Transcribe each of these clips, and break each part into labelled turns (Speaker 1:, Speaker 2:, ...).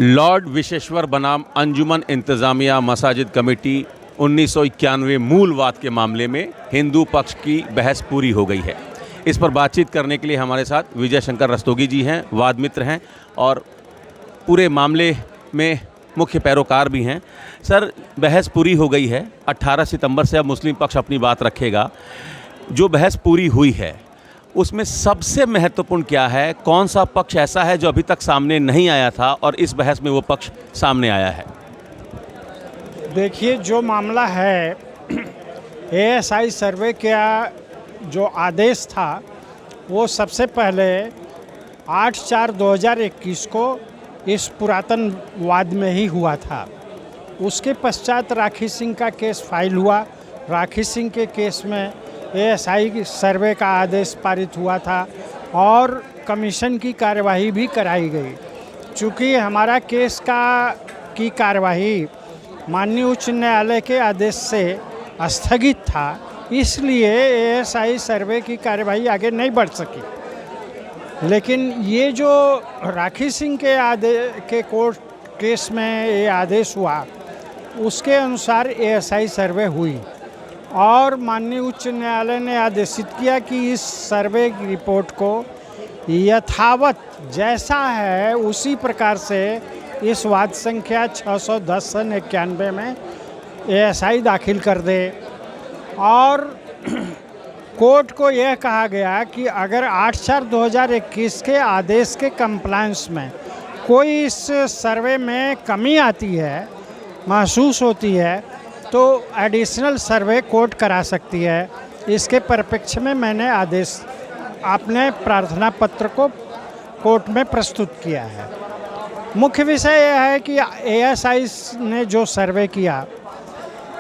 Speaker 1: Lord Visheshwar बनाम अंजुमन इंतज़ामिया मसाजिद committee 1991 मूलवाद के मामले में हिंदू पक्ष की बहस पूरी हो गई है। इस पर बातचीत करने के लिए हमारे साथ विजय शंकर रस्तोगी जी हैं, वाद मित्र हैं और पूरे मामले में मुख्य पैरोकार भी हैं। सर, बहस पूरी हो गई है। 18 सितंबर से अब मुस्लिम पक्ष अपनी बात रखेगा। जो बहस पूरी हुई है उसमें सबसे महत्वपूर्ण क्या है? कौन सा पक्ष ऐसा है जो अभी तक सामने नहीं आया था और इस बहस में वो पक्ष सामने आया है?
Speaker 2: देखिए, जो मामला है एएसआई सर्वे का जो आदेश था वो सबसे पहले 8/4/2021 को इस पुरातन वाद में ही हुआ था। उसके पश्चात राखी सिंह का केस फाइल हुआ। राखी सिंह के केस में एएसआई सर्वे का आदेश पारित हुआ था और कमीशन की कार्यवाही भी कराई गई। चूँकि हमारा केस की कार्यवाही माननीय उच्च न्यायालय के आदेश से स्थगित था, इसलिए एएसआई सर्वे की कार्यवाही आगे नहीं बढ़ सकी। लेकिन ये जो राखी सिंह के कोर्ट केस में ये आदेश हुआ, उसके अनुसार एएसआई सर्वे हुई और माननीय उच्च न्यायालय ने आदेशित किया कि इस सर्वे की रिपोर्ट को यथावत जैसा है उसी प्रकार से इस वाद संख्या 610/91 में एएसआई दाखिल कर दे। और कोर्ट को यह कहा गया कि अगर 8/4/2021 के आदेश के कंप्लायंस में कोई इस सर्वे में कमी आती है, महसूस होती है, तो एडिशनल सर्वे कोर्ट करा सकती है। इसके परिप्रेक्ष्य में मैंने आदेश अपने प्रार्थना पत्र को कोर्ट में प्रस्तुत किया है। मुख्य विषय यह है कि एएसआई ने जो सर्वे किया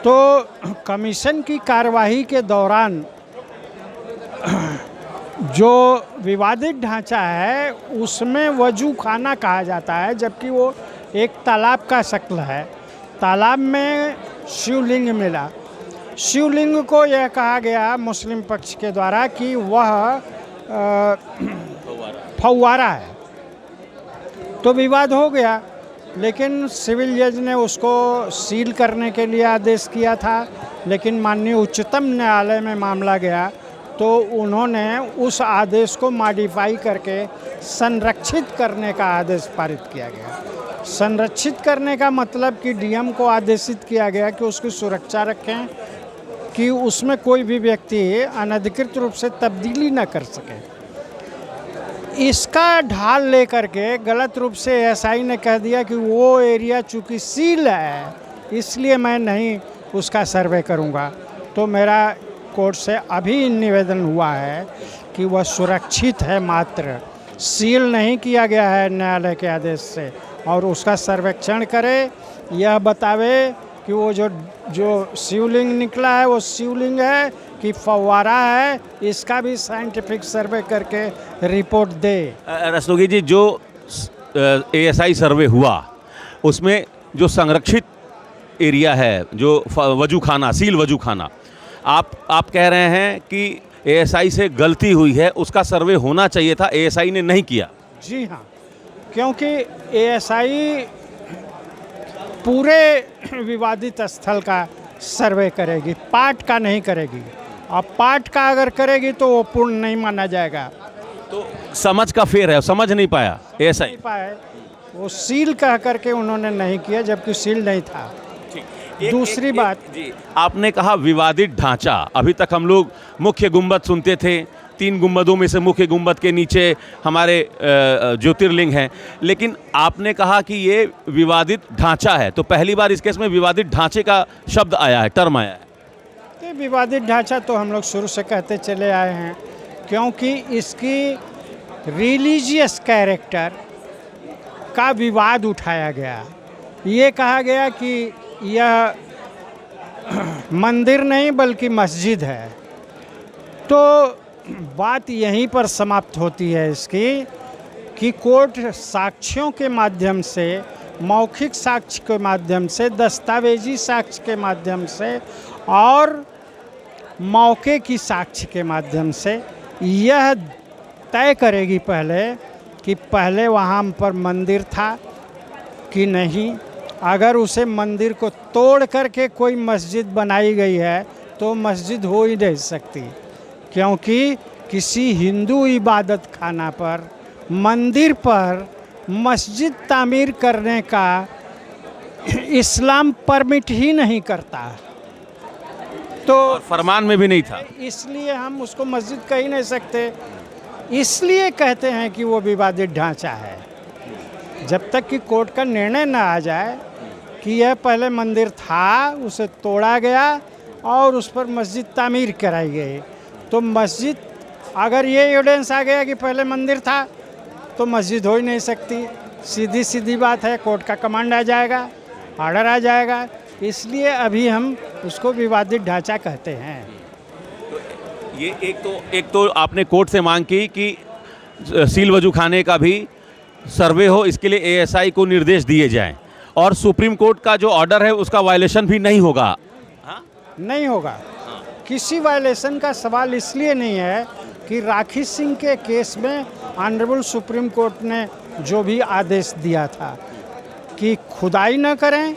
Speaker 2: तो कमीशन की कार्यवाही के दौरान जो विवादित ढांचा है उसमें वजू खाना कहा जाता है, जबकि वो एक तालाब का शक्ल है। तालाब में शिवलिंग मिला। शिवलिंग को यह कहा गया मुस्लिम पक्ष के द्वारा कि वह फव्वारा है, तो विवाद हो गया। लेकिन सिविल जज ने उसको सील करने के लिए आदेश किया था, लेकिन माननीय उच्चतम न्यायालय में मामला गया तो उन्होंने उस आदेश को मॉडिफाई करके संरक्षित करने का आदेश पारित किया गया। संरक्षित करने का मतलब कि डीएम को आदेशित किया गया कि उसकी सुरक्षा रखें कि उसमें कोई भी व्यक्ति अनधिकृत रूप से तब्दीली न कर सके। इसका ढाल लेकर के गलत रूप से एएसआई ने कह दिया कि वो एरिया चूँकि सील है इसलिए मैं नहीं उसका सर्वे करूँगा। तो मेरा कोर्ट से अभी निवेदन हुआ है कि वह सुरक्षित है, मात्र सील नहीं किया गया है न्यायालय के आदेश से, और उसका सर्वेक्षण करे, यह बतावे कि वो जो शिवलिंग निकला है वो शिवलिंग है कि फव्वारा है। इसका भी साइंटिफिक सर्वे करके रिपोर्ट दे।
Speaker 1: रस्तोगी जी, जो एएसआई सर्वे हुआ उसमें जो संरक्षित एरिया है, जो वजू खाना, सील वजू खाना, आप कह रहे हैं कि एएसआई से गलती हुई है, उसका सर्वे होना चाहिए था, एएसआई ने नहीं किया।
Speaker 2: जी हाँ, क्योंकि एएसआई पूरे विवादित स्थल का सर्वे करेगी, पार्ट का नहीं करेगी। और पार्ट का अगर करेगी तो वो पूर्ण नहीं माना जाएगा।
Speaker 1: तो समझ का फेर है, समझ नहीं पाया एएसआई।
Speaker 2: नहीं पाए, वो सील कह करके उन्होंने नहीं किया, जबकि सील नहीं था। दूसरी बात
Speaker 1: जी, आपने कहा विवादित ढांचा। अभी तक हम लोग मुख्य गुंबद सुनते थे, 3 गुंबदों में से मुख्य गुंबद के नीचे हमारे ज्योतिर्लिंग हैं, लेकिन आपने कहा कि ये विवादित ढांचा है। तो पहली बार इस केस में विवादित ढांचे का शब्द आया है, टर्म आया है।
Speaker 2: ये विवादित ढांचा तो हम लोग शुरू से कहते चले आए हैं, क्योंकि इसकी रिलीजियस कैरेक्टर का विवाद उठाया गया। ये कहा गया कि यह मंदिर नहीं बल्कि मस्जिद है। तो बात यहीं पर समाप्त होती है इसकी कि कोर्ट साक्ष्यों के माध्यम से, मौखिक साक्ष्य के माध्यम से, दस्तावेजी साक्ष्य के माध्यम से और मौके की साक्ष्य के माध्यम से यह तय करेगी पहले कि पहले वहाँ पर मंदिर था कि नहीं, अगर उसे मंदिर को तोड़ करके कोई मस्जिद बनाई गई है तो मस्जिद हो ही नहीं सकती, क्योंकि किसी हिंदू इबादत खाना पर, मंदिर पर मस्जिद तामीर करने का इस्लाम परमिट ही नहीं करता। तो
Speaker 1: और फरमान में भी नहीं था।
Speaker 2: इसलिए हम उसको मस्जिद कह ही नहीं सकते, इसलिए कहते हैं कि वो विवादित ढांचा है। जब तक कि कोर्ट का निर्णय ना आ जाए कि यह पहले मंदिर था, उसे तोड़ा गया और उस पर मस्जिद तामीर कराई गई, तो मस्जिद, अगर ये एविडेंस आ गया कि पहले मंदिर था तो मस्जिद हो ही नहीं सकती। सीधी सीधी बात है, कोर्ट का कमांड आ जाएगा, ऑर्डर आ जाएगा। इसलिए अभी हम उसको विवादित ढांचा कहते हैं।
Speaker 1: ये एक तो आपने कोर्ट से मांग की कि सील वजू खाने का भी सर्वे हो, इसके लिए एएसआई को निर्देश दिए जाएं, और सुप्रीम कोर्ट का जो ऑर्डर है उसका वायलेशन भी नहीं होगा।
Speaker 2: नहीं होगा, किसी वायलेशन का सवाल इसलिए नहीं है कि राखी सिंह के केस में ऑनरेबल सुप्रीम कोर्ट ने जो भी आदेश दिया था कि खुदाई न करें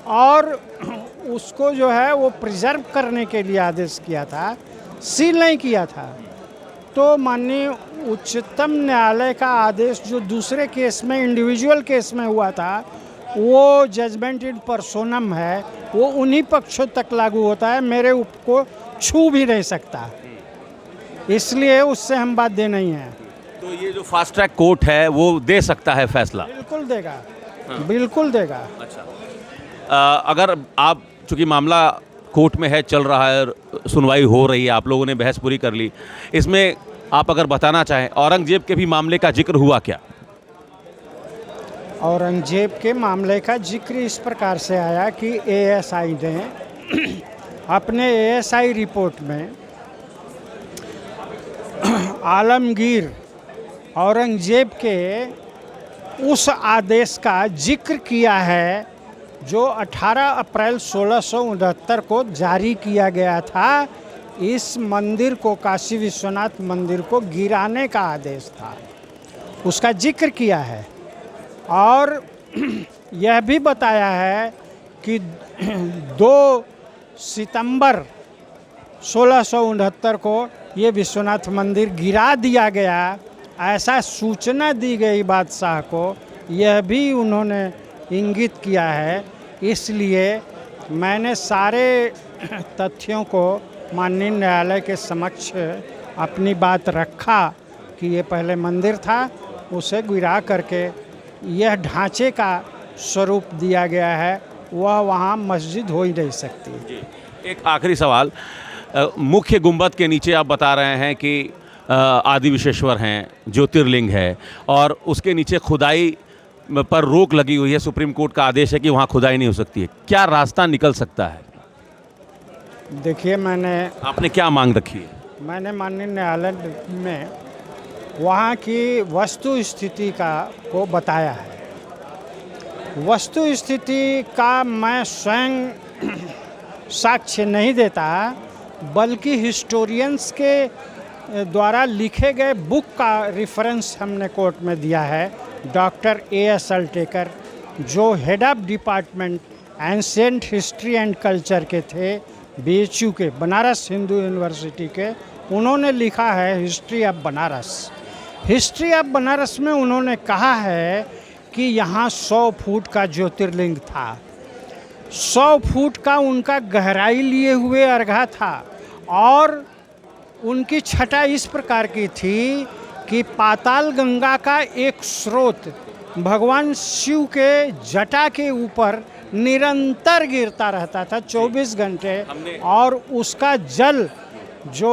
Speaker 2: और उसको जो है वो प्रिजर्व करने के लिए आदेश किया था, सील नहीं किया था। तो माननीय उच्चतम न्यायालय का आदेश जो दूसरे केस में, इंडिविजुअल केस में हुआ था, वो जजमेंट इन पर्सोनम है, वो उन्हीं पक्षों तक लागू होता है, मेरे को छू भी नहीं सकता, इसलिए उससे हम बात दे नहीं है।
Speaker 1: तो ये जो फास्ट ट्रैक कोर्ट है वो दे सकता है फैसला?
Speaker 2: बिल्कुल देगा, बिल्कुल देगा।
Speaker 1: अच्छा, अगर आप, चूँकि मामला कोर्ट में है, चल रहा है, सुनवाई हो रही है, आप लोगों ने बहस पूरी कर ली, इसमें आप अगर बताना चाहें, औरंगजेब के भी मामले का जिक्र हुआ क्या?
Speaker 2: औरंगजेब के मामले का जिक्र इस प्रकार से आया कि एएसआई ने अपने एएसआई रिपोर्ट में आलमगीर औरंगजेब के उस आदेश का जिक्र किया है जो 18 अप्रैल 1669 को जारी किया गया था। इस मंदिर को, काशी विश्वनाथ मंदिर को गिराने का आदेश था, उसका जिक्र किया है। और यह भी बताया है कि 2 सितंबर 1669 को ये विश्वनाथ मंदिर गिरा दिया गया, ऐसा सूचना दी गई बादशाह को, यह भी उन्होंने इंगित किया है। इसलिए मैंने सारे तथ्यों को माननीय न्यायालय के समक्ष अपनी बात रखा कि ये पहले मंदिर था, उसे गिरा करके यह ढांचे का स्वरूप दिया गया है, वह वहाँ मस्जिद हो ही नहीं सकती।
Speaker 1: एक आखिरी सवाल, मुख्य गुंबद के नीचे आप बता रहे हैं कि आदि विश्वेश्वर हैं, ज्योतिर्लिंग है, और उसके नीचे खुदाई पर रोक लगी हुई है, सुप्रीम कोर्ट का आदेश है कि वहाँ खुदाई नहीं हो सकती है, क्या रास्ता निकल सकता है?
Speaker 2: देखिए,
Speaker 1: आपने क्या मांग रखी है?
Speaker 2: मैंने माननीय न्यायालय में वहाँ की वस्तु स्थिति को बताया है। वस्तु स्थिति का मैं स्वयं साक्ष्य नहीं देता, बल्कि हिस्टोरियंस के द्वारा लिखे गए बुक का रेफरेंस हमने कोर्ट में दिया है। Doctor A.S. अल्टेकर, जो head of department ancient history and culture के थे, BHU के, बनारस हिंदू यूनिवर्सिटी के, उन्होंने लिखा है history of Banaras. History of Banaras में उन्होंने कहा है कि यहाँ 100 फुट का ज्योतिर्लिंग था, 100 फुट का उनका गहराई लिए हुए अर्घा था, और उनकी छटा इस प्रकार की थी कि पाताल गंगा का एक स्रोत भगवान शिव के जटा के ऊपर निरंतर गिरता रहता था 24 घंटे, और उसका जल, जो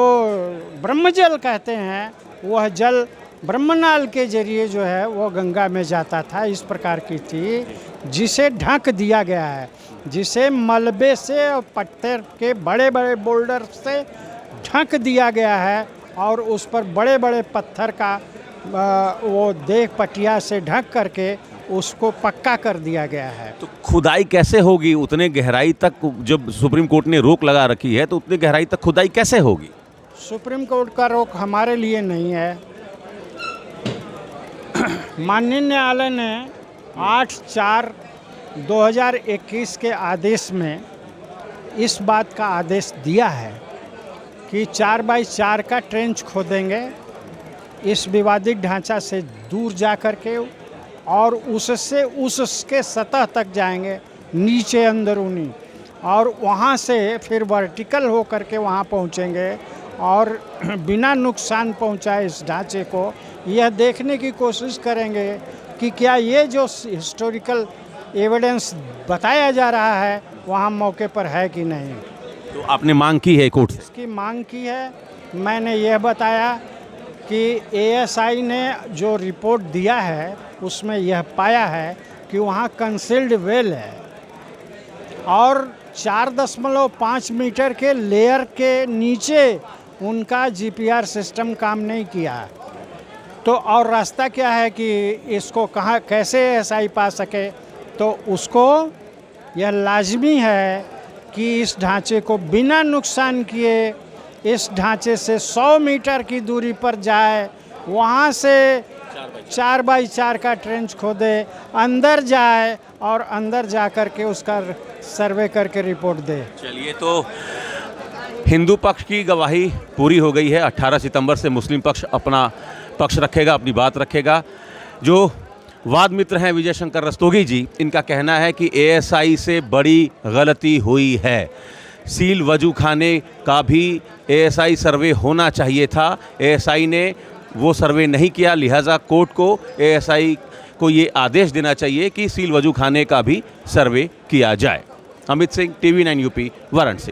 Speaker 2: ब्रह्मजल कहते हैं, वह जल ब्रह्मनाल के जरिए जो है वो गंगा में जाता था। इस प्रकार की थी, जिसे ढक दिया गया है, जिसे मलबे से और पत्थर के बड़े बड़े बोल्डर से ढक दिया गया है, और उस पर बड़े बड़े पत्थर का वो देख पटिया से ढक करके उसको पक्का कर दिया गया है।
Speaker 1: तो खुदाई कैसे होगी उतने गहराई तक? जब सुप्रीम कोर्ट ने रोक लगा रखी है तो उतनी गहराई तक खुदाई कैसे होगी?
Speaker 2: सुप्रीम कोर्ट का रोक हमारे लिए नहीं है। माननीय न्यायालय ने 8/4/2021 के आदेश में इस बात का आदेश दिया है कि 4x4 का ट्रेंच खोदेंगे इस विवादित ढांचा से दूर जा कर के, और उससे उसके सतह तक जाएंगे नीचे अंदरूनी, और वहाँ से फिर वर्टिकल हो कर के वहाँ पहुँचेंगे और बिना नुकसान पहुँचाए इस ढांचे को यह देखने की कोशिश करेंगे कि क्या ये जो हिस्टोरिकल एविडेंस बताया जा रहा है वहाँ मौके पर है कि नहीं।
Speaker 1: तो आपने मांग की है कोर्ट से?
Speaker 2: इसकी मांग की है। मैंने यह बताया कि एएसआई ने जो रिपोर्ट दिया है उसमें यह पाया है कि वहाँ कंसील्ड वेल है और 4.5 मीटर के लेयर के नीचे उनका जीपीआर सिस्टम काम नहीं किया। तो और रास्ता क्या है कि इसको कहाँ कैसे एएसआई पा सके, तो उसको यह लाजमी है कि इस ढांचे को बिना नुकसान किए इस ढांचे से 100 मीटर की दूरी पर जाए, वहाँ से 4x4 का ट्रेंच खोदे, अंदर जाए और अंदर जा कर के उसका सर्वे करके रिपोर्ट दे।
Speaker 1: चलिए, तो हिंदू पक्ष की गवाही पूरी हो गई है। 18 सितंबर से मुस्लिम पक्ष अपना पक्ष रखेगा, अपनी बात रखेगा। जो वाद मित्र हैं विजय शंकर रस्तोगी जी, इनका कहना है कि एएसआई से बड़ी गलती हुई है। सील वजू खाने का भी एएसआई सर्वे होना चाहिए था, एएसआई ने वो सर्वे नहीं किया, लिहाजा कोर्ट को एएसआई को ये आदेश देना चाहिए कि सील वजू खाने का भी सर्वे किया जाए। Amit Singh, TV9 UP, Varanasi.